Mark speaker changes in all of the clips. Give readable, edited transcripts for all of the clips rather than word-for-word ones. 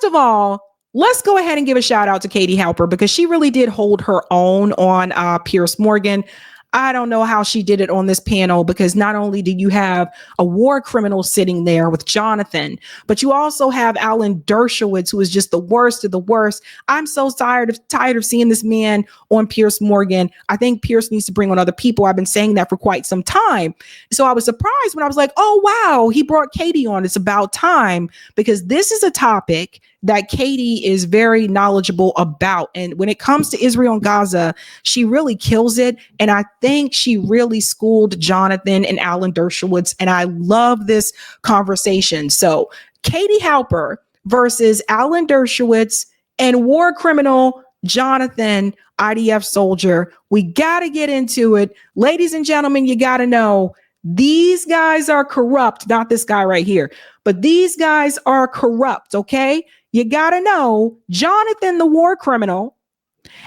Speaker 1: first of all, let's go ahead and give a shout out to Katie Halper, because she really did hold her own on Piers Morgan. I don't know how she did it on this panel, because not only do you have a war criminal sitting there with Jonathan, but you also have Alan Dershowitz, who is just the worst of the worst. I'm so tired of seeing this man on Piers Morgan. I think Piers needs to bring on other people. I've been saying that for quite some time. So I was surprised when I was like, oh, wow, he brought Katie on. It's about time, because this is a topic that Katie is very knowledgeable about. And when it comes to Israel and Gaza, she really kills it. And I think she really schooled Jonathan and Alan Dershowitz. And I love this conversation. So Katie Halper versus Alan Dershowitz and war criminal Jonathan, IDF soldier. We got to get into it. Ladies and gentlemen, you got to know these guys are corrupt. Not this guy right here, but these guys are corrupt. Okay. You got to know Jonathan, the war criminal,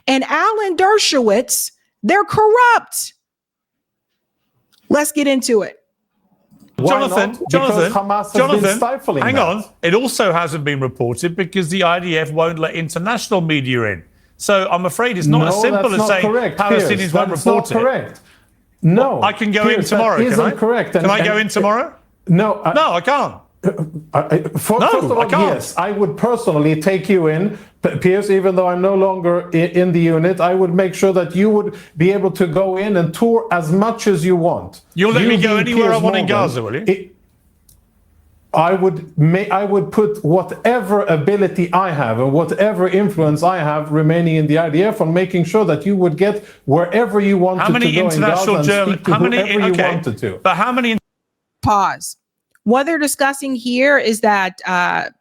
Speaker 1: and Alan Dershowitz, they're corrupt. Let's get into it.
Speaker 2: Jonathan, hang on. It also hasn't been reported because the IDF won't let international media in. So I'm afraid it's not as simple as saying Palestinians won't report it.
Speaker 3: Correct. No.
Speaker 2: I can go in tomorrow, can I?
Speaker 3: Correct.
Speaker 2: Can I go in tomorrow?
Speaker 3: No.
Speaker 2: No, I can't.
Speaker 3: First of all, yes, I would personally take you in, Piers, even though I'm no longer in the unit. I would make sure that you would be able to go in and tour as much as you want.
Speaker 2: You'll let me go anywhere I want in Gaza, will you?
Speaker 3: I would put whatever ability I have and whatever influence I have remaining in the IDF on making sure that you would get wherever you wanted to go in Gaza and speak to whoever you wanted to.
Speaker 2: But how many...
Speaker 1: Pause. What they're discussing here is that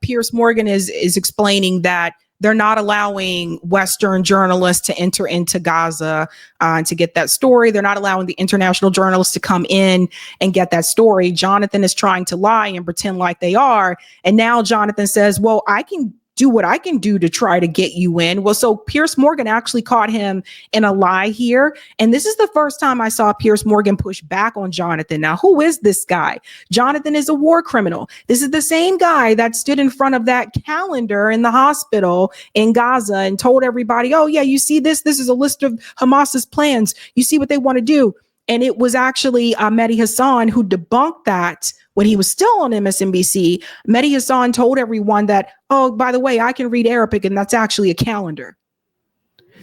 Speaker 1: Piers Morgan is explaining that they're not allowing Western journalists to enter into Gaza to get that story. They're not allowing the international journalists to come in and get that story. Jonathan is trying to lie and pretend like they are. And now Jonathan says, well, I can do what I can do to try to get you in. Well, so Piers Morgan actually caught him in a lie here. And this is the first time I saw Piers Morgan push back on Jonathan. Now, who is this guy? Jonathan is a war criminal. This is the same guy that stood in front of that calendar in the hospital in Gaza and told everybody, oh, yeah, you see this? This is a list of Hamas's plans. You see what they want to do. And it was actually Mehdi Hassan who debunked that when he was still on MSNBC. Mehdi Hassan told everyone that, oh, by the way, I can read Arabic, and that's actually a calendar.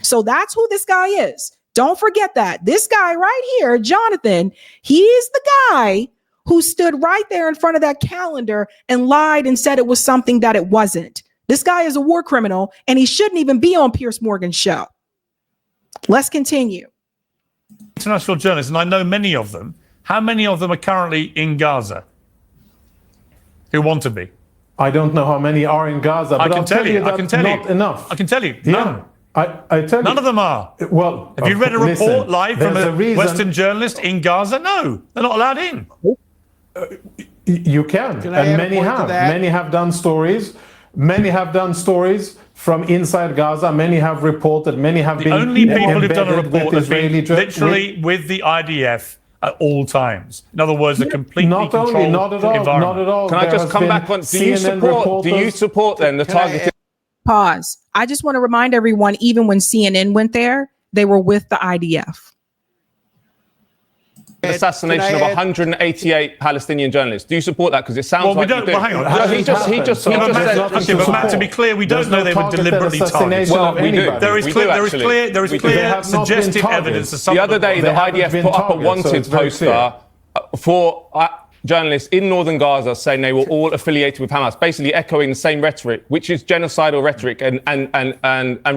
Speaker 1: So that's who this guy is. Don't forget that. This guy right here, Jonathan, he is the guy who stood right there in front of that calendar and lied and said it was something that it wasn't. This guy is a war criminal, and he shouldn't even be on Piers Morgan's show. Let's continue.
Speaker 2: International journalists, and I know many of them. How many of them are currently in Gaza who want to be?
Speaker 3: I don't know how many are in Gaza, but
Speaker 2: I can tell you
Speaker 3: not enough.
Speaker 2: I can tell you, none.
Speaker 3: I tell you.
Speaker 2: None of them are.
Speaker 3: Well,
Speaker 2: have you read a report live from a Western journalist in Gaza? No, they're not allowed in.
Speaker 3: You can and many have. Many have done stories. Many have done stories from inside Gaza. Many have reported. Many have been.
Speaker 2: The only people who've done a report has been literally with the IDF at all times. In other words, a completely controlled environment.
Speaker 3: Not at all.
Speaker 4: Can I just come back on? Do you support then the targeted?
Speaker 1: Pause. I just want to remind everyone, even when CNN went there, they were with the IDF.
Speaker 4: Assassination of 188 Palestinian journalists. Do you support that? Because it sounds like you do.
Speaker 2: Well, hang on.
Speaker 4: No, he just said.
Speaker 2: Okay, but Matt, to be clear, we don't know they were deliberately targeted.
Speaker 4: Well, we do.
Speaker 2: There is clear suggestive evidence of something.
Speaker 4: The other day, the IDF put up a wanted poster for journalists in northern Gaza saying they were all affiliated with Hamas, basically echoing the same rhetoric, which is genocidal rhetoric and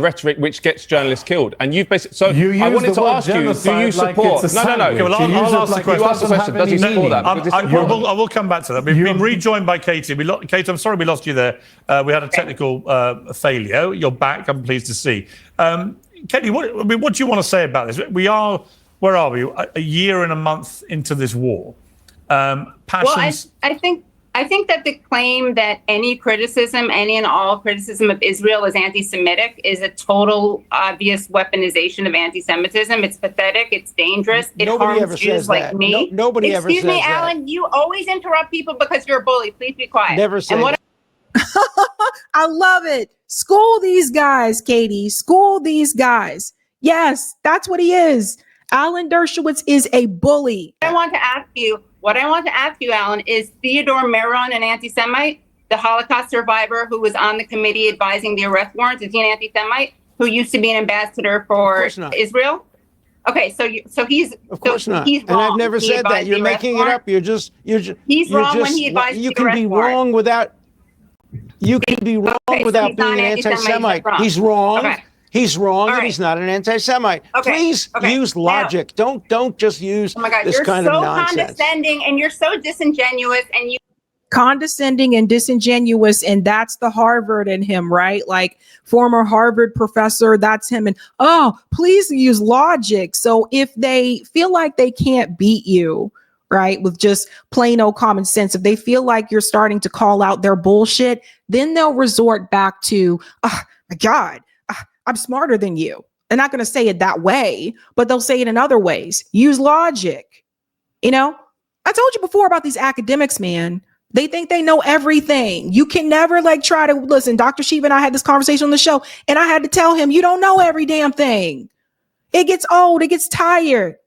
Speaker 4: rhetoric which gets journalists killed. And you've basically, so I wanted to ask you, do you support? No.
Speaker 2: Okay, well, I'll ask the question.
Speaker 4: You ask the question. Does he support that?
Speaker 2: I will come back to that. We've been rejoined by Katie. Katie, I'm sorry we lost you there. We had a technical failure. You're back. I'm pleased to see. Katie, what do you want to say about this? Where are we? A year and a month into this war. Passions.
Speaker 5: Well, I think that the claim that any and all criticism of Israel is anti-Semitic is a total obvious weaponization of anti-Semitism. It's pathetic. It's dangerous. It harms Jews like me.
Speaker 6: Nobody ever says that.
Speaker 5: Excuse me, Alan. You always interrupt people because you're a bully. Please be quiet.
Speaker 6: Never say that.
Speaker 1: I love it. School these guys, Katie. School these guys. Yes, that's what he is. Alan Dershowitz is a bully.
Speaker 5: What I want to ask you, Alan, is Theodore Meron an anti-Semite? The Holocaust survivor who was on the committee advising the arrest warrants, is he an anti-Semite who used to be an ambassador for Israel? Okay, so he's
Speaker 6: of course not.
Speaker 5: He's wrong.
Speaker 6: And I've never said that. You're making it up. He's
Speaker 5: wrong when he advised
Speaker 6: you can be wrong without being an anti-Semite. He's wrong. Okay. He's wrong, and he's not an anti-Semite. Please use logic. Don't just use this kind of nonsense. You're so
Speaker 5: condescending and you're so disingenuous, and you
Speaker 1: condescending and disingenuous, and that's the Harvard in him, right? Like former Harvard professor, that's him. And please use logic. So if they feel like they can't beat you, right, with just plain old common sense, if they feel like you're starting to call out their bullshit, then they'll resort back to, oh my God, I'm smarter than you. They're not going to say it that way, but they'll say it in other ways. Use logic. You know, I told you before about these academics, man. They think they know everything. You can never try to listen. Dr. Shiva and I had this conversation on the show, and I had to tell him, you don't know every damn thing. It gets old. It gets tired.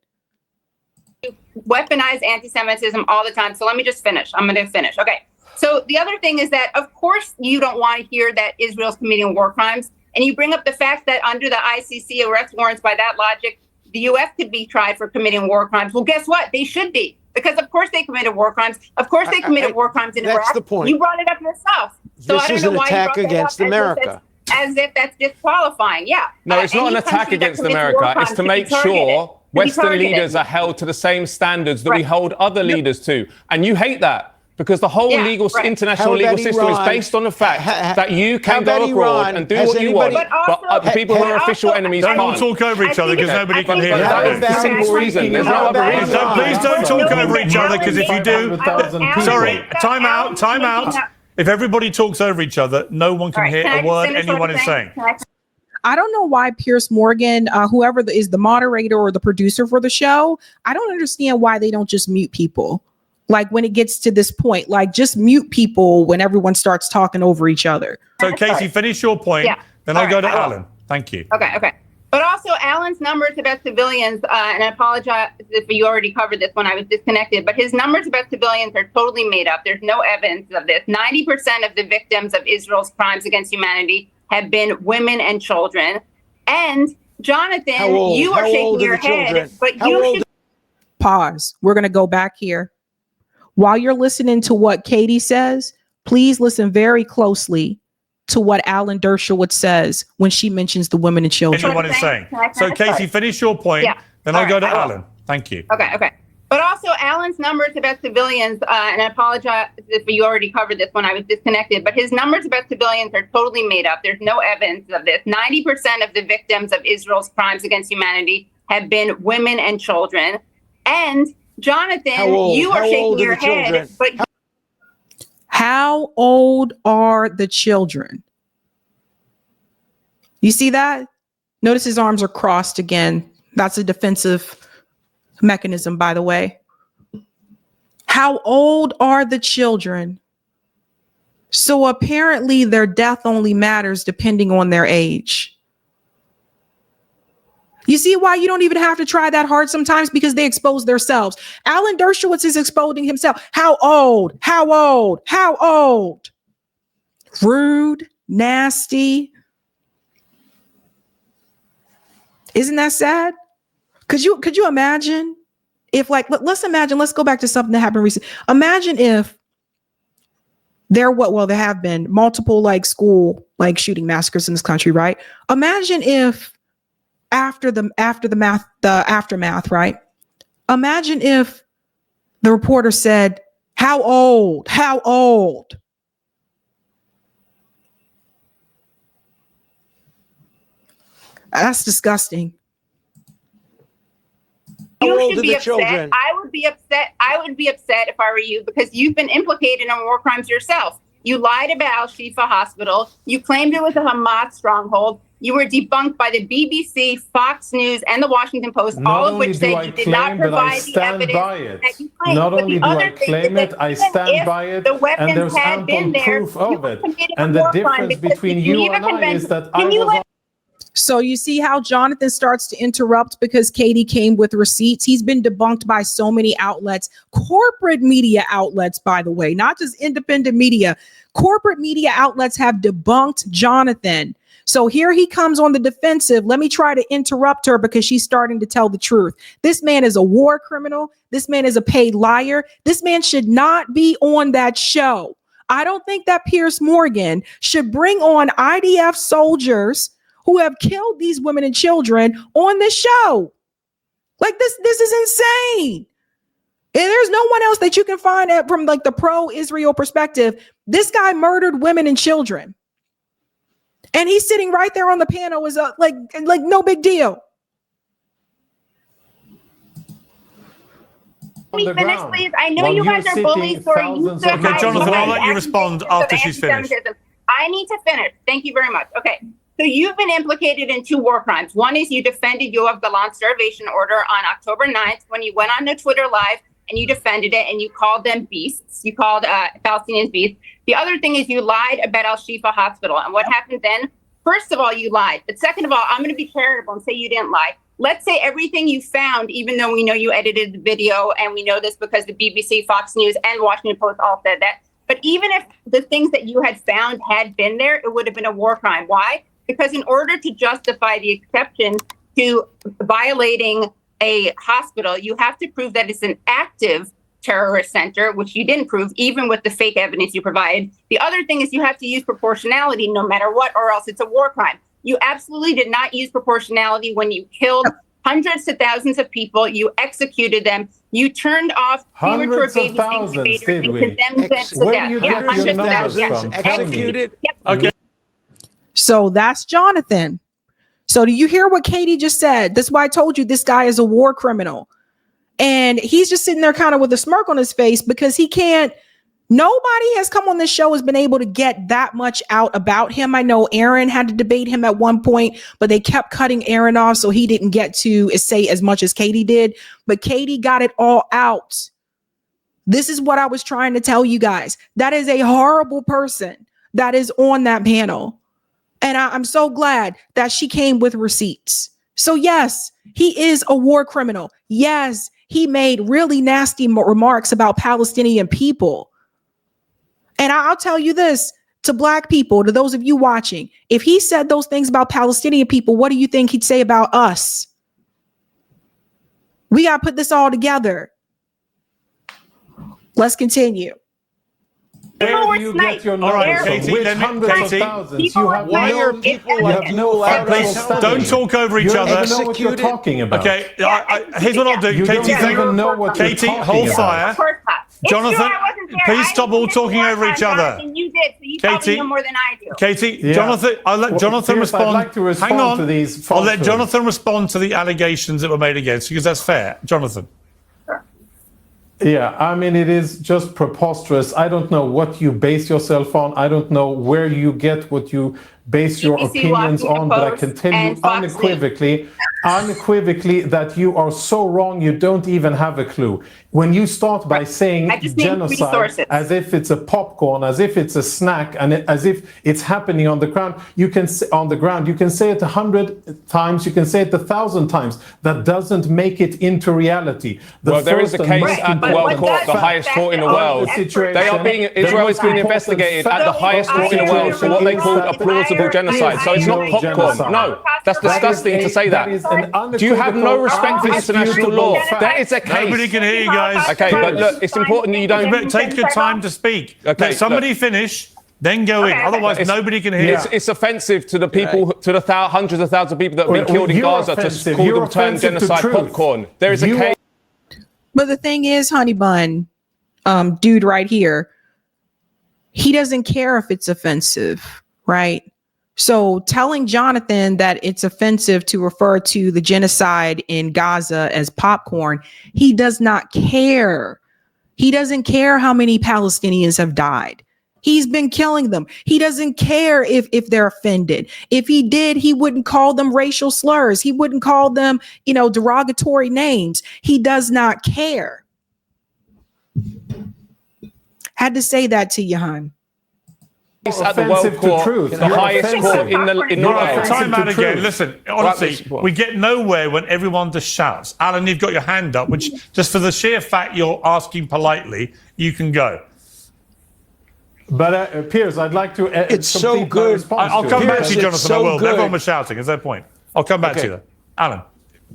Speaker 5: Weaponize anti-Semitism all the time. So let me just finish. I'm going to finish. Okay. So the other thing is that, of course, you don't want to hear that Israel's committing war crimes. And you bring up the fact that under the ICC arrest warrants, by that logic, the U.S. could be tried for committing war crimes. Well, guess what? They should be. Because of course they committed war crimes. Of course they committed war crimes in Iraq.
Speaker 6: That's the point.
Speaker 5: You brought it up yourself. So
Speaker 6: this is an attack against America.
Speaker 5: As if that's disqualifying. Yeah.
Speaker 4: No, it's not an attack against America. It's to make sure Western leaders are held to the same standards that we hold other leaders to. And you hate that. Because the whole international legal system is based on the fact that you can go abroad and do what you want, but the people who are official enemies can't.
Speaker 2: Don't talk over each other because nobody can hear you.
Speaker 4: That is the simple reason. There's no other reason.
Speaker 2: Please don't talk over each other, because if you do, sorry, time out. If everybody talks over each other, no one can hear a word anyone is saying.
Speaker 1: I don't know why Piers Morgan, whoever is the moderator or the producer for the show, I don't understand why they don't just mute people. Like when it gets to this point, just mute people when everyone starts talking over each other.
Speaker 2: So Casey, finish your point, then I'll go to Alan. Thank you.
Speaker 5: Okay. But also Alan's numbers about civilians, and I apologize if you already covered this when I was disconnected, but his numbers about civilians are totally made up. There's no evidence of this. 90% of the victims of Israel's crimes against humanity have been women and children. And Jonathan, you are shaking your head, but you should
Speaker 1: pause. We're going to go back here. While you're listening to what Katie says, please listen very closely to what Alan Dershowitz says when she mentions the women and children.
Speaker 2: Anyone is saying. So Casey, finish your point, then I'll go to Alan. Thank you.
Speaker 5: Okay. But also Alan's numbers about civilians, and I apologize if you already covered this when I was disconnected, but his numbers about civilians are totally made up. There's no evidence of this. 90% of the victims of Israel's crimes against humanity have been women and children. And Jonathan, you are shaking your head, but
Speaker 1: how old are the children? You see that? Notice his arms are crossed again. That's a defensive mechanism, by the way. How old are the children? So apparently their death only matters depending on their age. You see why you don't even have to try that hard sometimes? Because they expose themselves. Alan Dershowitz is exposing himself. How old? How old? How old? Rude, nasty. Isn't that sad? Could you imagine if let's go back to something that happened recently. Imagine if there have been multiple school shooting massacres in this country, right? Imagine if after the aftermath, right? Imagine if the reporter said, how old? How old? That's disgusting.
Speaker 5: You should be upset. I would be upset if I were you, because you've been implicated in war crimes yourself. You lied about Al-Shifa Hospital. You claimed it was a Hamas stronghold. you were debunked by the BBC, Fox News, and the Washington Post, all of which said you did not provide the evidence that you claimed.
Speaker 3: Not only do I claim it, I stand by it, and there's ample proof of it. And the difference between you and I is that I was...
Speaker 1: So you see how Jonathan starts to interrupt because Katie came with receipts. He's been debunked by so many outlets, corporate media outlets, by the way, not just independent media. Corporate media outlets have debunked Jonathan. So here he comes on the defensive. Let me try to interrupt her because she's starting to tell the truth. This man is a war criminal. This man is a paid liar. This man should not be on that show. I don't think that Piers Morgan should bring on IDF soldiers who have killed these women and children on this show. Like this is insane. And there's no one else that you can find from like the pro-Israel perspective. This guy murdered women and children. And he's sitting right there on the panel as like no big deal.
Speaker 5: Let me finish, please. I know you guys are bullies who are used to
Speaker 2: Okay, Jonathan, I'll let you respond after she's finished.
Speaker 5: I need to finish. Thank you very much. Okay. So you've been implicated in 2 war crimes. One is you defended Yoav Galant's starvation order on October 9th when you went on a Twitter live and you defended it and you called them beasts. You called Palestinians beasts. The other thing is you lied about Al-Shifa Hospital. And what happened then? First of all, you lied. But second of all, I'm going to be charitable and say you didn't lie. Let's say everything you found, even though we know you edited the video, and we know this because the BBC, Fox News, and Washington Post all said that. But even if the things that you had found had been there, it would have been a war crime. Why? Because in order to justify the exception to violating a hospital, you have to prove that it's an active terrorist center, which you didn't prove, even with the fake evidence you provided. The other thing is you have to use proportionality no matter what, or else it's a war crime. You absolutely did not use proportionality when you killed hundreds to thousands of people. You executed them. You turned off premature babies incubators and condemned them to death. Yeah, hundreds of thousands.
Speaker 6: Executed.
Speaker 5: Yep.
Speaker 2: Okay.
Speaker 1: So that's Jonathan. So do you hear what Katie just said? That's why I told you this guy is a war criminal. And he's just sitting there kind of with a smirk on his face because he can't. Nobody has come on this show has been able to get that much out about him. I know Aaron had to debate him at one point, but they kept cutting Aaron off. So he didn't get to say as much as Katie did. But Katie got it all out. This is what I was trying to tell you guys. That is a horrible person that is on that panel. And I'm so glad that she came with receipts. So yes, he is a war criminal. Yes, he made really nasty remarks about Palestinian people. And I'll tell you this to Black people, to those of you watching, if he said those things about Palestinian people, what do you think he'd say about us? We got to put this all together. Let's continue.
Speaker 3: Where do you get your knowledge from?
Speaker 2: Katie,
Speaker 3: Which hundreds of thousands? You have
Speaker 6: Why are people like you allowed
Speaker 2: please don't talk over each other.
Speaker 3: You don't know what you're talking about.
Speaker 2: Okay, here's what I'll do.
Speaker 3: You
Speaker 2: Katie,
Speaker 3: don't even know what you're talking
Speaker 2: hold
Speaker 3: about.
Speaker 2: fire. Jonathan, please stop all talking over each other.
Speaker 5: You did, so you probably know more than I do.
Speaker 2: Katie, Jonathan, I'll let Jonathan respond.
Speaker 3: I'd like to respond
Speaker 2: Hang on.
Speaker 3: to these.
Speaker 2: I'll let Jonathan respond to the allegations that were made against you because that's fair. Jonathan.
Speaker 3: Yeah, I mean, it is just preposterous. I don't know what you base yourself on. I don't know where you get what you base your opinions on, but I can tell you unequivocally that you are so wrong, you don't even have a clue. When you start by saying genocide as if it's a popcorn, as if it's a snack, and as if it's happening on the ground, you can say it 100 times, you can say it 1,000 times. That doesn't make it into reality.
Speaker 4: Well, there is a case at the World Court, the highest court in the world. Israel is being investigated at the highest court in the world for what they call a plausible genocide. So it's not popcorn. No, that's disgusting to say that. Do you have no respect for international law? That is a case.
Speaker 2: Nobody can hear you guys.
Speaker 4: Okay, but look, it's important that you don't
Speaker 2: take your time to speak.
Speaker 4: Okay,
Speaker 2: let somebody finish, then go in. Otherwise, nobody can hear.
Speaker 4: It's offensive to the people, to the hundreds of thousands of people that have been killed in Gaza to call them term genocide popcorn. There is a case.
Speaker 1: But the thing is, honey bun, dude right here, he doesn't care if it's offensive, right? So telling Jonathan that it's offensive to refer to the genocide in Gaza as popcorn, he does not care. He doesn't care how many Palestinians have died. He's been killing them. He doesn't care if they're offended. If he did, he wouldn't call them racial slurs. He wouldn't call them, derogatory names. He does not care. Had to say that to you, hon.
Speaker 4: At the World Court, the highest court in the world.
Speaker 2: Time out again. Listen, honestly, we get nowhere when everyone just shouts. Alan, you've got your hand up, which just for the sheer fact you're asking politely, you can go.
Speaker 3: But Piers, I'd like to.
Speaker 6: It's so good.
Speaker 2: I'll come back to you, Jonathan. I will.
Speaker 6: Good.
Speaker 2: Everyone was shouting. Is that point? I'll come back to you, Alan.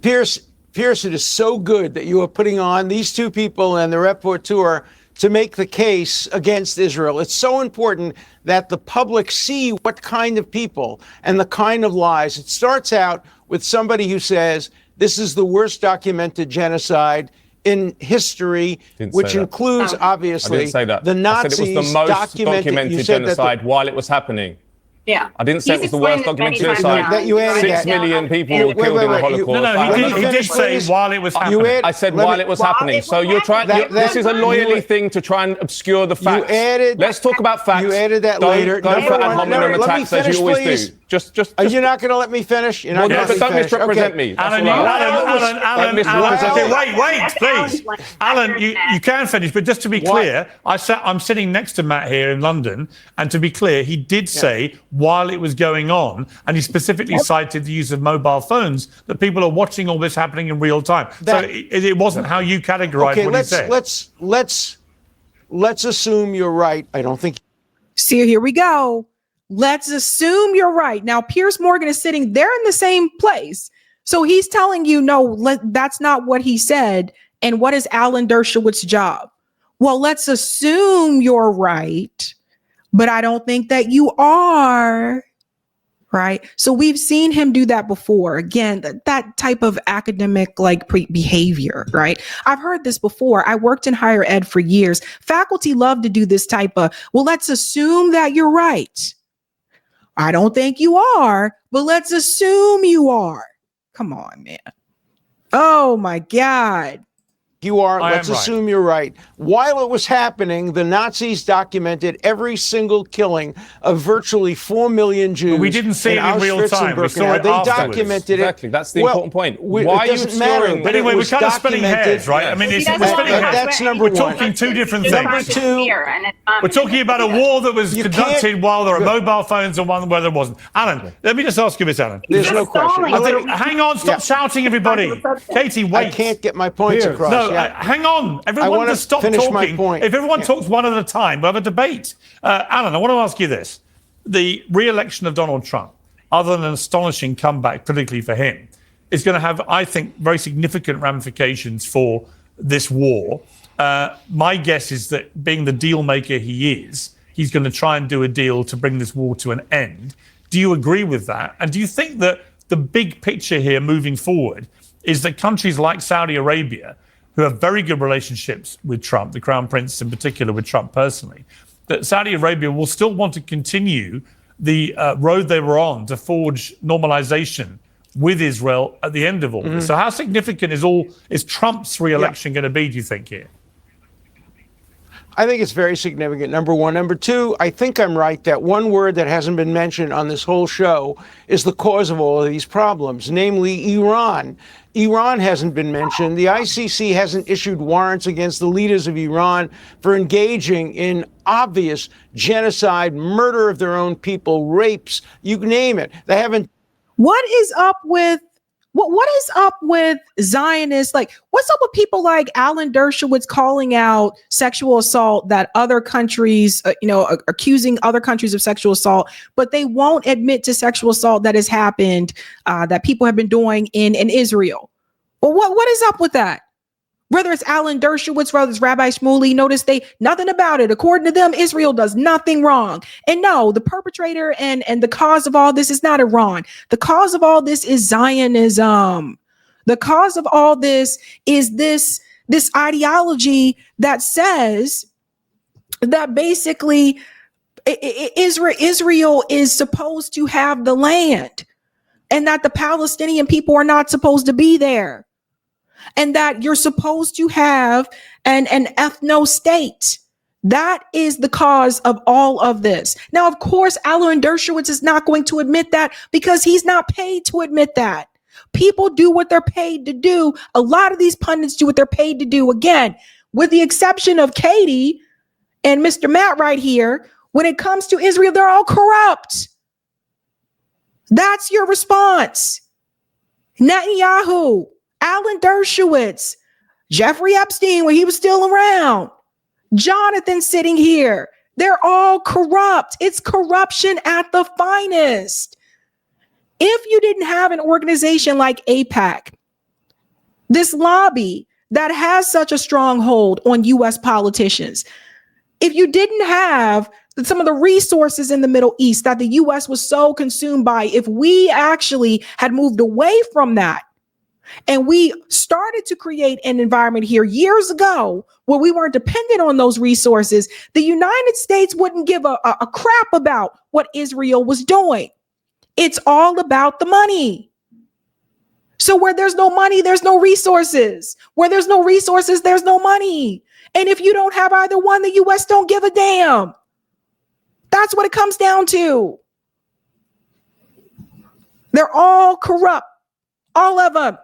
Speaker 6: Piers, it is so good that you are putting on these two people and the rapporteur to make the case against Israel. It's so important that the public see what kind of people and the kind of lies. It starts out with somebody who says this is the worst documented genocide in history, which includes, obviously, the Nazis.
Speaker 4: I said it was the most documented genocide while it was happening.
Speaker 5: Yeah.
Speaker 4: I didn't say it was the worst documented genocide.
Speaker 6: That you added
Speaker 4: 6 million people were killed in the Holocaust.
Speaker 2: No, he did say while it was happening.
Speaker 4: I said while it was happening. So you're trying. This is a loyalty thing to try and obscure the facts. Let's talk about facts.
Speaker 6: You added that later.
Speaker 4: Don't for ad hominem attacks as you always do. Just.
Speaker 6: Are you not going to let me finish? You're not going to let me
Speaker 4: don't
Speaker 6: finish.
Speaker 4: misrepresent me.
Speaker 2: Alan, wait, please. Alan, you can finish, but just to be clear, I'm sitting next to Matt here in London, and to be clear, he did say while it was going on, and he specifically cited the use of mobile phones, that people are watching all this happening in real time. So it wasn't how you categorized what he said.
Speaker 6: Let's assume you're right. I don't think.
Speaker 1: See, here we go. Let's assume you're right. Now, Piers Morgan is sitting there in the same place. So he's telling you, no, that's not what he said. And what is Alan Dershowitz's job? Well, let's assume you're right, but I don't think that you are. Right. So we've seen him do that before. Again, that type of academic behavior. Right. I've heard this before. I worked in higher ed for years. Faculty love to do this type of, well, let's assume that you're right. I don't think you are, but let's assume you are. Come on, man. Oh, my God.
Speaker 6: You are. Let's assume you're right. While it was happening, the Nazis documented every single killing of virtually 4 million Jews.
Speaker 2: But we didn't see it in real time. We saw it
Speaker 6: They
Speaker 2: afterwards.
Speaker 6: documented it.
Speaker 4: Exactly. That's the important point. Why are you
Speaker 6: matter?
Speaker 2: But anyway, we're kind of splitting hairs, right? I mean, we're splitting hairs.
Speaker 6: That's number one.
Speaker 2: We're talking two different things.
Speaker 6: Number two,
Speaker 2: we're talking about a war that was conducted while there were mobile phones and one where there wasn't. Alan, let me just ask you this, Alan.
Speaker 6: There's no question.
Speaker 2: Hang on, stop shouting, everybody. Katie, wait.
Speaker 6: I can't get my points across.
Speaker 2: No, hang on. Everyone just stop talking. If everyone talks one at a time, we'll have a debate. Alan, I want to ask you this. The re-election of Donald Trump, other than an astonishing comeback politically for him, is going to have, I think, very significant ramifications for this war. My guess is that being the deal maker he is, he's going to try and do a deal to bring this war to an end. Do you agree with that? And do you think that the big picture here moving forward is that countries like Saudi Arabia, who have very good relationships with Trump, the Crown Prince in particular with Trump personally, that Saudi Arabia will still want to continue the road they were on to forge normalization with Israel at the end of all this. So how significant is Trump's re-election going to be, do you think, here?
Speaker 6: I think it's very significant, number one. Number two, I think I'm right that one word that hasn't been mentioned on this whole show is the cause of all of these problems, namely Iran. Iran hasn't been mentioned. The ICC hasn't issued warrants against the leaders of Iran for engaging in obvious genocide, murder of their own people, rapes, you name it. They haven't.
Speaker 1: What is up with Zionists? What's up with people like Alan Dershowitz calling out sexual assault that other countries, accusing other countries of sexual assault, but they won't admit to sexual assault that has happened, that people have been doing in Israel? Well, what is up with that? Whether it's Alan Dershowitz, whether it's Rabbi Shmuley, notice nothing about it. According to them, Israel does nothing wrong. And no, the perpetrator and the cause of all this is not Iran. The cause of all this is Zionism. The cause of all this is this ideology that says that basically Israel is supposed to have the land and that the Palestinian people are not supposed to be there. And that you're supposed to have an ethno state That is the cause of all of this. Now, of course, Alan Dershowitz is not going to admit that because he's not paid to admit that. People do what they're paid to do. A lot of these pundits do what they're paid to do. Again, with the exception of Katie and Mr. Matt right here, when it comes to Israel, they're all corrupt. That's your response. Netanyahu, Alan Dershowitz, Jeffrey Epstein when he was still around, Jonathan sitting here. They're all corrupt. It's corruption at the finest. If you didn't have an organization like AIPAC, this lobby that has such a stronghold on U.S. politicians, if you didn't have some of the resources in the Middle East that the U.S. was so consumed by, if we actually had moved away from that and we started to create an environment here years ago where we weren't dependent on those resources, the United States wouldn't give a crap about what Israel was doing. It's all about the money. So where there's no money, there's no resources. Where there's no resources, there's no money. And if you don't have either one, the U.S. don't give a damn. That's what it comes down to. They're all corrupt. All of them.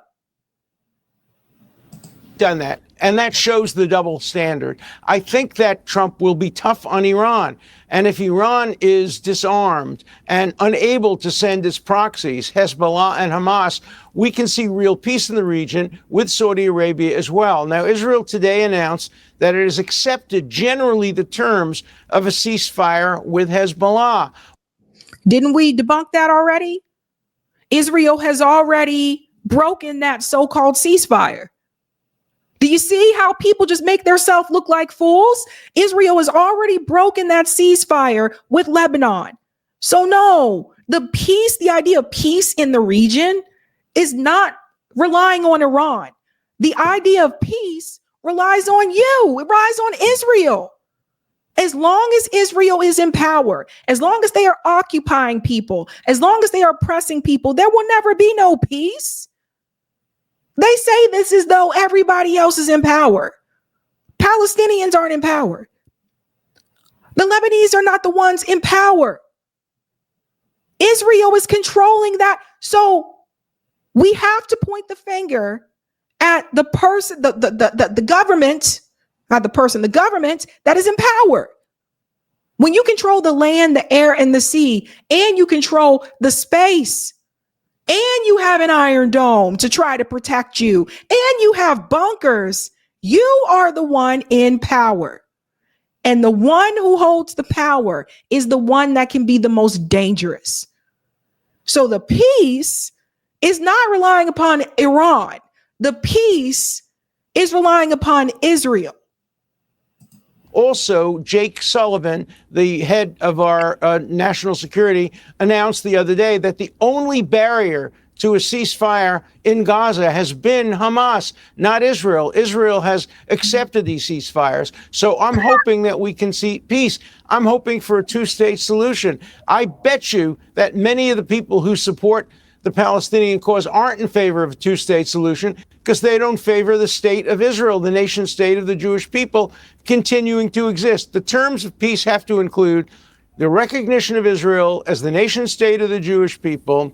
Speaker 6: Done that. And that shows the double standard. I think that Trump will be tough on Iran. And if Iran is disarmed and unable to send its proxies, Hezbollah and Hamas, we can see real peace in the region with Saudi Arabia as well. Now, Israel today announced that it has accepted generally the terms of a ceasefire with Hezbollah.
Speaker 1: Didn't we debunk that already? Israel has already broken that so-called ceasefire. Do you see how people just make themselves look like fools? Israel has already broken that ceasefire with Lebanon. So no, the peace, the idea of peace in the region is not relying on Iran. The idea of peace relies on you. It relies on Israel. As long as Israel is in power, as long as they are occupying people, as long as they are oppressing people, there will never be no peace. They say this as though everybody else is in power. Palestinians aren't in power. The Lebanese are not the ones in power. Israel is controlling that. So we have to point the finger at the person, the government, not the person, the government that is in power. When you control the land, the air, and the sea, and you control the space, and you have an Iron Dome to try to protect you, and you have bunkers, you are the one in power. And the one who holds the power is the one that can be the most dangerous. So the peace is not relying upon Iran. The peace is relying upon Israel.
Speaker 6: Also, Jake Sullivan, the head of our national security, announced the other day that the only barrier to a ceasefire in Gaza has been Hamas, not Israel. Israel has accepted these ceasefires. So I'm hoping that we can see peace. I'm hoping for a two-state solution. I bet you that many of the people who support the Palestinian cause aren't in favor of a two-state solution because they don't favor the state of Israel, the nation state of the Jewish people, continuing to exist. The terms of peace have to include the recognition of Israel as the nation state of the Jewish people,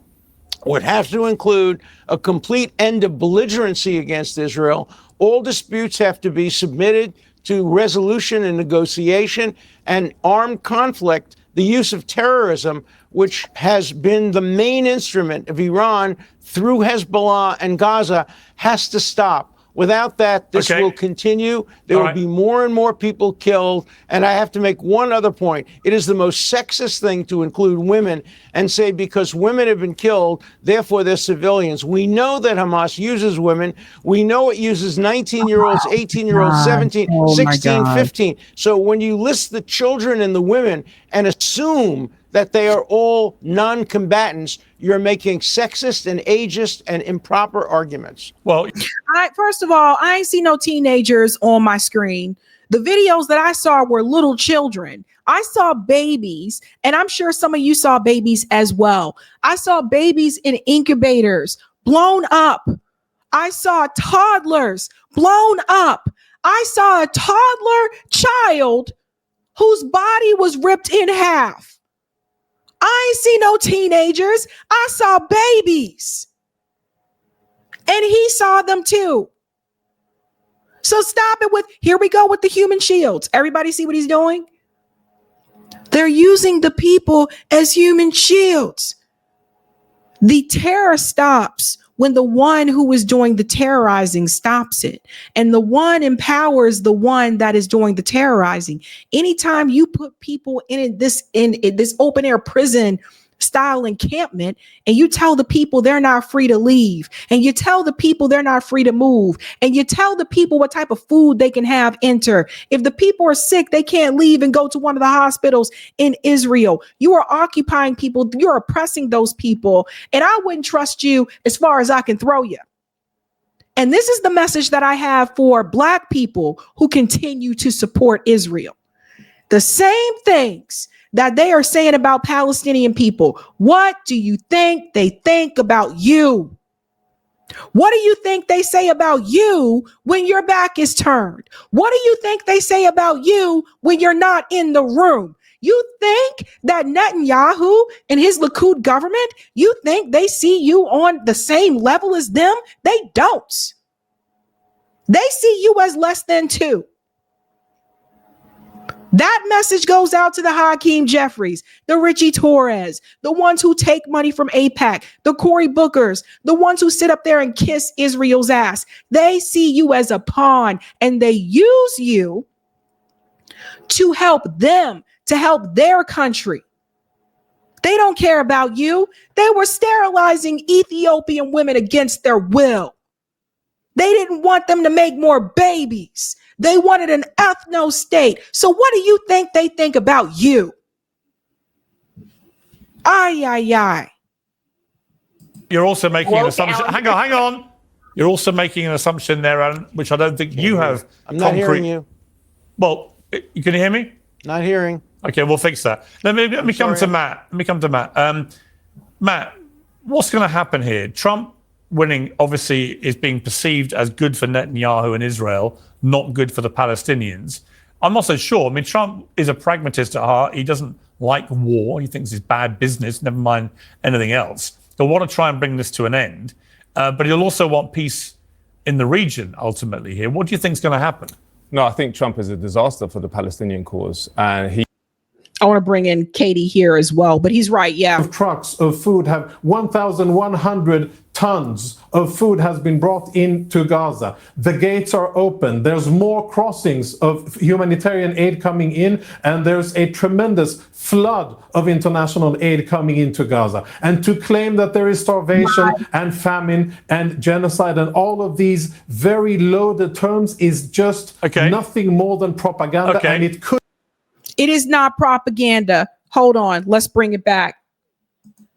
Speaker 6: would have to include a complete end of belligerency against Israel. All disputes have to be submitted to resolution and negotiation, and armed conflict, the use of terrorism, which has been the main instrument of Iran through Hezbollah and Gaza, has to stop. Without that, this will continue. There will be more and more people killed. And I have to make one other point. It is the most sexist thing to include women and say because women have been killed, therefore they're civilians. We know that Hamas uses women. We know it uses 19-year-olds, 18-year-olds, 17, 16, 15. So when you list the children and the women and assume that they are all non-combatants, you're making sexist and ageist and improper arguments.
Speaker 2: Well,
Speaker 1: first of all, I ain't see no teenagers on my screen. The videos that I saw were little children. I saw babies, and I'm sure some of you saw babies as well. I saw babies in incubators blown up. I saw toddlers blown up. I saw a toddler child whose body was ripped in half. I ain't see no teenagers. I saw babies. And he saw them too. So stop it with, here we go with the human shields. Everybody see what he's doing? They're using the people as human shields. The terror stops when the one who is doing the terrorizing stops it. And the one empowers the one that is doing the terrorizing. Anytime you put people in this open air prison style encampment and you tell the people they're not free to leave, and you tell the people they're not free to move, and you tell the people what type of food they can have enter. If the people are sick, they can't leave and go to one of the hospitals in Israel. You are occupying people. You're oppressing those people. And I wouldn't trust you as far as I can throw you. And this is the message that I have for Black people who continue to support Israel. The same things that they are saying about Palestinian people. What do you think they think about you? What do you think they say about you when your back is turned? What do you think they say about you when you're not in the room? You think that Netanyahu and his Likud government, you think they see you on the same level as them? They don't. They see you as less than too. That message goes out to the Hakeem Jeffries, the Richie Torres, the ones who take money from AIPAC, the Cory Bookers, the ones who sit up there and kiss Israel's ass. They see you as a pawn, and they use you to help them, to help their country. They don't care about you. They were sterilizing Ethiopian women against their will. They didn't want them to make more babies. They wanted an ethno state. So what do you think they think about you? Ay, ay, ay.
Speaker 2: You're also making an assumption. Hang on. You're also making an assumption there, Alan, which I don't think you have.
Speaker 6: I'm not hearing you.
Speaker 2: Well, you can hear me?
Speaker 6: Not hearing.
Speaker 2: Okay, we'll fix that. Let me come to Matt. Matt, what's going to happen here? Trump winning obviously is being perceived as good for Netanyahu and Israel, not good for the Palestinians. I'm not so sure. I mean, Trump is a pragmatist at heart. He doesn't like war. He thinks it's bad business, never mind anything else. He'll want to try and bring this to an end, but he'll also want peace in the region ultimately here. What do you think is going to happen?
Speaker 4: No, I think Trump is a disaster for the Palestinian cause. And
Speaker 1: I want to bring in Katie here as well, but he's right. Yeah.
Speaker 3: Trucks of food have 1,100 tons of food has been brought into Gaza. The gates are open. There's more crossings of humanitarian aid coming in, and there's a tremendous flood of international aid coming into Gaza. And to claim that there is starvation and famine and genocide and all of these very loaded terms is just nothing more than propaganda. And
Speaker 1: it is not propaganda. Hold on. Let's bring it back.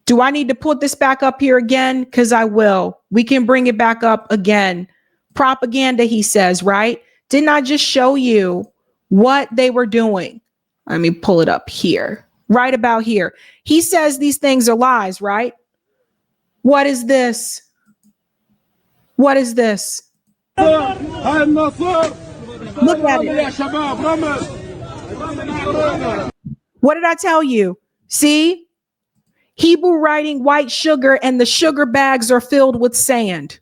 Speaker 1: Do I need to put this back up here again? Because I will. We can bring it back up again. Propaganda, he says, right? Didn't I just show you what they were doing? Let me pull it up here. Right about here. He says these things are lies, right? What is this? What is this? Look at it. What did I tell you? See? Hebrew writing white sugar, and the sugar bags are filled with sand.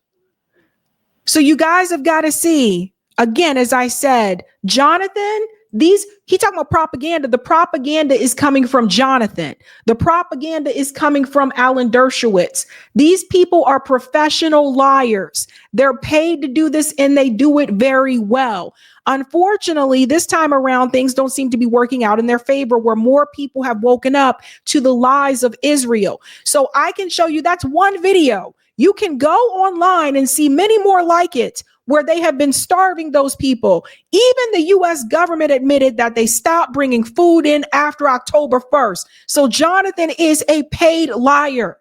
Speaker 1: So you guys have got to see, again, as I said, Jonathan, he talking about propaganda. The propaganda is coming from Jonathan. The propaganda is coming from Alan Dershowitz. These people are professional liars. They're paid to do this, and they do it very well. Unfortunately, this time around, things don't seem to be working out in their favor, where more people have woken up to the lies of Israel. So I can show you, that's one video. You can go online and see many more like it, where they have been starving those people. Even the U.S. government admitted that they stopped bringing food in after October 1st. So Jonathan is a paid liar.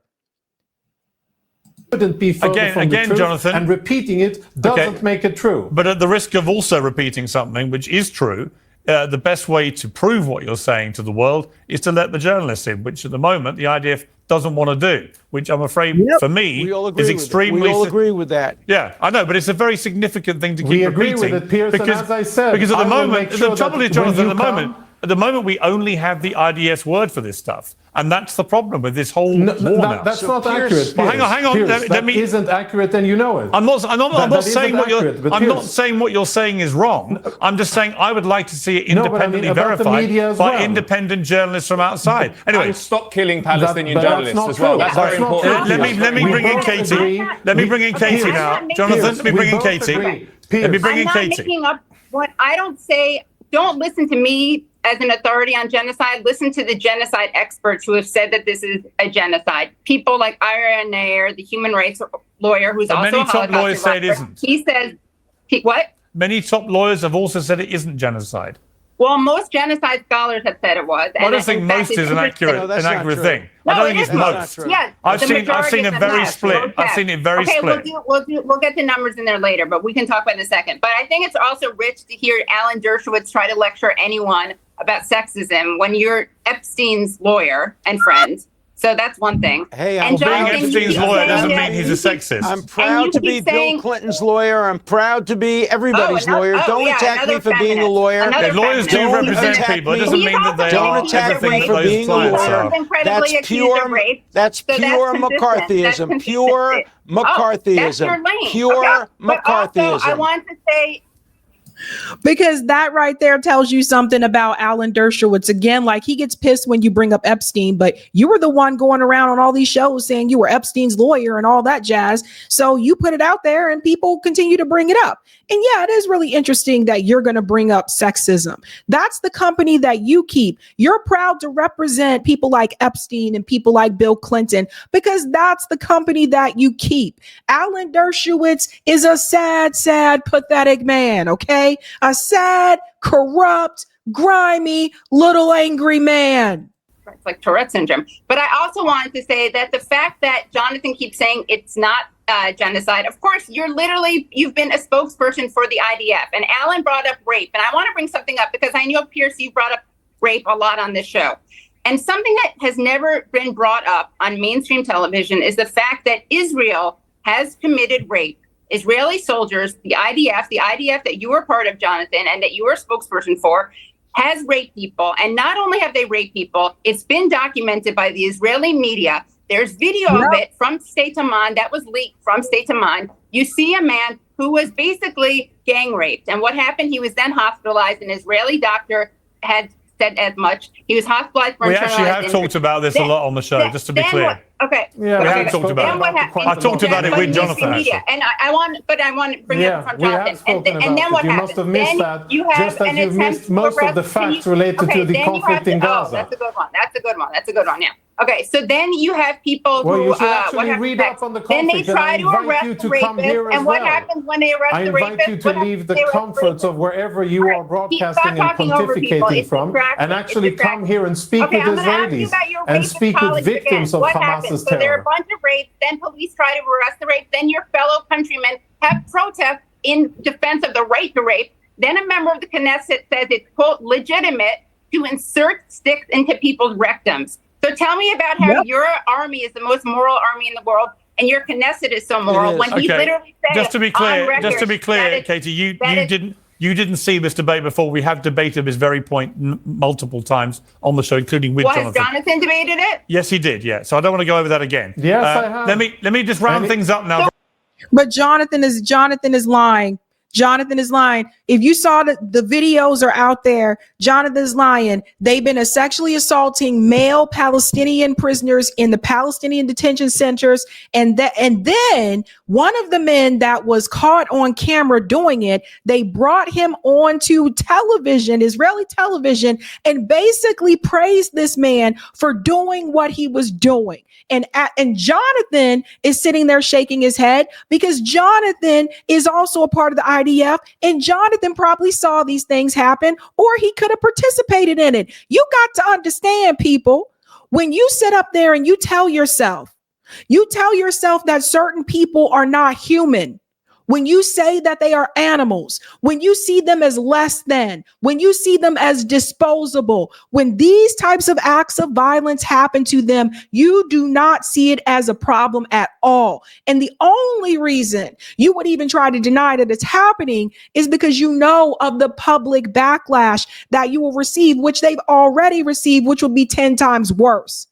Speaker 3: Couldn't be further from the truth,
Speaker 2: Jonathan,
Speaker 3: and repeating it doesn't make it true.
Speaker 2: But at the risk of also repeating something which is true, the best way to prove what you're saying to the world is to let the journalists in, which at the moment the IDF doesn't want to do, which I'm afraid for me is extremely...
Speaker 6: We all agree with that.
Speaker 2: Yeah, I know, but it's a very significant thing to keep
Speaker 3: repeating.
Speaker 2: We agree
Speaker 3: with it, Piers,
Speaker 2: because,
Speaker 3: and as I said,
Speaker 2: because at the moment, the trouble is, Jonathan, at the moment, At the moment, we only have the IDS word for this stuff. And that's the problem with this whole war now.
Speaker 3: That's so not accurate.
Speaker 2: Well, hang on.
Speaker 3: Piers, that isn't accurate, and you know it.
Speaker 2: I'm not saying what you're saying is wrong. I'm just saying I would like to see it independently verified by independent journalists from outside. Anyway,
Speaker 4: and stop killing Palestinian journalists as well. That's very important.
Speaker 2: Let me bring in Katie. Let me bring in Katie now. Jonathan, let me bring in Katie. Let me bring in Katie.
Speaker 5: I'm not making up what I don't say. Don't listen to me as an authority on genocide. Listen to the genocide experts who have said that this is a genocide. People like Ira Nair, the human rights lawyer, who's also
Speaker 2: many top lawyers say it isn't.
Speaker 5: He says, what?
Speaker 2: Many top lawyers have also said it isn't genocide.
Speaker 5: Well, most genocide scholars have said it was.
Speaker 2: I don't think most is an accurate thing.
Speaker 5: No,
Speaker 2: I don't think it's most.
Speaker 5: Yes,
Speaker 2: I've seen it very split. I've seen it very split.
Speaker 5: We'll get the numbers in there later, but we can talk about it in a second. But I think it's also rich to hear Alan Dershowitz try to lecture anyone about sexism when you're Epstein's lawyer and friend. So that's one thing.
Speaker 6: Hey,
Speaker 2: being Epstein's lawyer doesn't mean he's a sexist.
Speaker 6: I'm proud to be Bill Clinton's lawyer. I'm proud to be everybody's lawyer. Don't attack me for being a lawyer.
Speaker 2: Lawyers do represent people. It doesn't mean that they are everything for those clients are.
Speaker 6: That's pure McCarthyism. Pure McCarthyism. Pure McCarthyism.
Speaker 5: I want to say,
Speaker 1: because that right there tells you something about Alan Dershowitz. Again, like, he gets pissed when you bring up Epstein, but you were the one going around on all these shows saying you were Epstein's lawyer and all that jazz. So you put it out there and people continue to bring it up. And yeah, it is really interesting that you're going to bring up sexism. That's the company that you keep. You're proud to represent people like Epstein and people like Bill Clinton because that's the company that you keep. Alan Dershowitz is a sad, sad, pathetic man, okay? A sad, corrupt, grimy, little angry man.
Speaker 5: It's like Tourette syndrome. But I also wanted to say that the fact that Jonathan keeps saying it's not genocide, of course, you've been a spokesperson for the IDF. And Alan brought up rape. And I want to bring something up because I know, Piers, you brought up rape a lot on this show. And something that has never been brought up on mainstream television is the fact that Israel has committed rape. Israeli soldiers, the IDF that you were part of, Jonathan, and that you were a spokesperson for, has raped people. And not only have they raped people, it's been documented by the Israeli media. There's video of it from State Amman that was leaked from State Amman. You see a man who was basically gang raped. And what happened, he was then hospitalized. An Israeli doctor had said as much. He was hospitalized for
Speaker 2: We actually have talked about this a lot on the show, just to be clear.
Speaker 5: Okay.
Speaker 2: Yeah, we have talked about it. I talked about it with Jonathan.
Speaker 5: And I want to bring it from Jonathan. And then what happens?
Speaker 3: You must have missed that. Just as you've missed most of the facts related to the conflict in Gaza.
Speaker 5: That's a good one. Yeah. Okay, so then you have people who
Speaker 3: you should actually read up on the conflict.
Speaker 5: Then they try to arrest the rapist. And what happens when they arrest the rapist?
Speaker 3: I invite you to leave the comforts of wherever you are broadcasting and pontificating from, and actually come here and speak with Israelis and speak with victims of Hamas's terror.
Speaker 5: So there are a bunch of rapes. Then police try to arrest the rape. Then your fellow countrymen have protests in defense of the right to rape. Then a member of the Knesset says it's, quote, legitimate to insert sticks into people's rectums. So tell me about how your army is the most moral army in the world, and your Knesset is so moral. When he literally said,
Speaker 2: just to be clear, Katie, you didn't see this debate before. We have debated this very point multiple times on the show, including with Jonathan.
Speaker 5: Has Jonathan debated it?
Speaker 2: Yes, he did. Yeah. So I don't want to go over that again.
Speaker 3: Yes, I have.
Speaker 2: Let me just round things up now.
Speaker 1: But Jonathan is lying. Jonathan is lying. If you saw the videos are out there, Jonathan's lying. They've been sexually assaulting male Palestinian prisoners in the Palestinian detention centers. And then one of the men that was caught on camera doing it, they brought him onto television, Israeli television, and basically praised this man for doing what he was doing. And Jonathan is sitting there shaking his head because Jonathan is also a part of the IDF, and Jonathan probably saw these things happen, or he could have participated in it. You got to understand, people, when you sit up there and you tell yourself that certain people are not human. when you say that they are animals, when you see them as less than, when you see them as disposable, when these types of acts of violence happen to them, you do not see it as a problem at all. And the only reason you would even try to deny that it's happening is because you know of the public backlash that you will receive, which they've already received, which will be 10 times worse.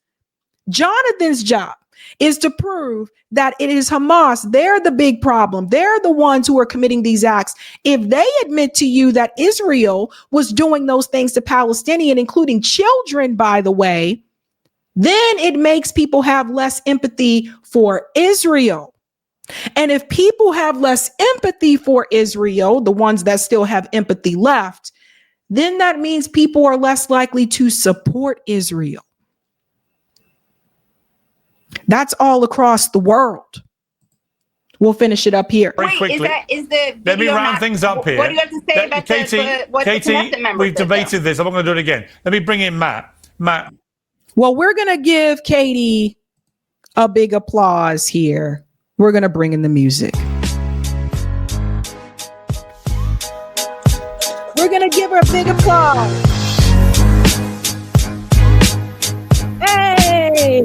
Speaker 1: Jonathan's job is to prove that it is Hamas. They're the big problem. They're the ones who are committing these acts. If they admit to you that Israel was doing those things to Palestinians, including children, by the way, then it makes people have less empathy for Israel. And if people have less empathy for Israel, the ones that still have empathy left, then that means people are less likely to support Israel. That's all across the world. We'll finish it up here.
Speaker 2: Very quickly. Let me round things up here.
Speaker 5: What do you have to say about
Speaker 2: Katie, we've debated this. I'm not going to do it again. Let me bring in Matt. Matt.
Speaker 1: Well, we're going to give Katie a big applause here. We're going to bring in the music. We're going to give her a big applause. Hey!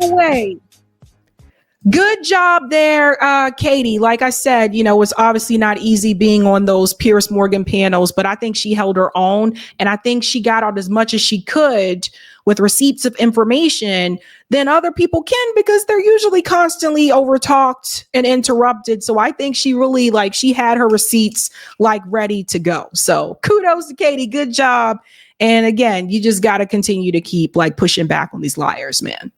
Speaker 1: Away. Good job there, Katie. Like I said, it's obviously not easy being on those Piers Morgan panels, but I think she held her own. And I think she got out as much as she could with receipts of information than other people can, because they're usually constantly overtalked and interrupted. So I think she really, she had her receipts ready to go. So kudos to Katie. Good job. And again, you just got to continue to keep pushing back on these liars, man.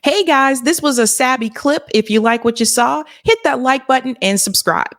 Speaker 1: Hey guys, this was a Sabby clip. If you like what you saw, hit that like button and subscribe.